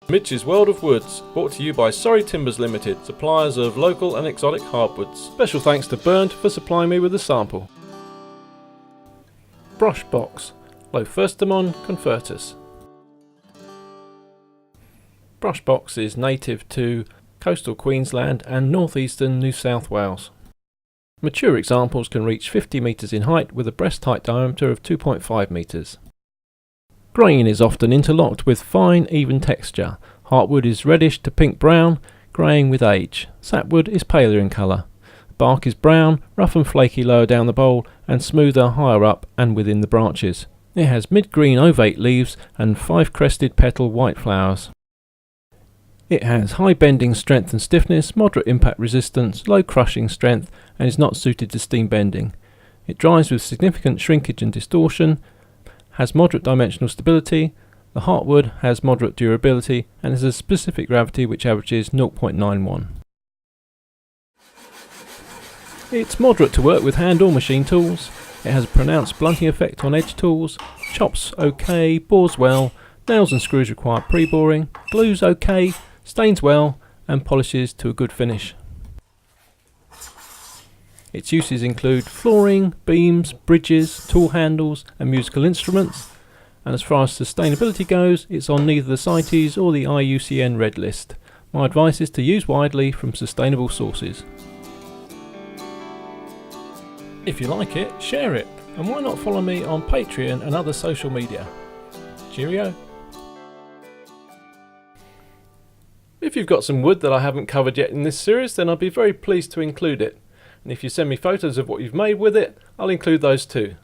Mitch's World of Woods, brought to you by Surrey Timbers Limited, suppliers of local and exotic hardwoods. Special thanks to Bernd for supplying me with the sample. Brush box, Lophostemon confertus. Brush box is native to coastal Queensland and northeastern New South Wales. Mature examples can reach 50 metres in height with a breast height diameter of 2.5 metres. Grain is often interlocked with fine, even texture. Heartwood is reddish to pink-brown, greying with age. Sapwood is paler in colour. Bark is brown, rough and flaky lower down the bole, and smoother higher up and within the branches. It has mid-green ovate leaves and 5-crested petal white flowers. It has high bending strength and stiffness, moderate impact resistance, low crushing strength, and is not suited to steam bending. It dries with significant shrinkage and distortion, has moderate dimensional stability. The heartwood has moderate durability and has a specific gravity which averages 0.91. It's moderate to work with hand or machine tools. It has a pronounced blunting effect on edge tools, chops okay, bores well, nails and screws require pre-boring, glues okay, stains well, and polishes to a good finish. Its uses include flooring, beams, bridges, tool handles and musical instruments, and as far as sustainability goes, it's on neither the CITES or the IUCN Red List. My advice is to use widely from sustainable sources. If you like it, share it, and why not follow me on Patreon and other social media. Cheerio! If you've got some wood that I haven't covered yet in this series, then I'll be very pleased to include it. And if you send me photos of what you've made with it, I'll include those too.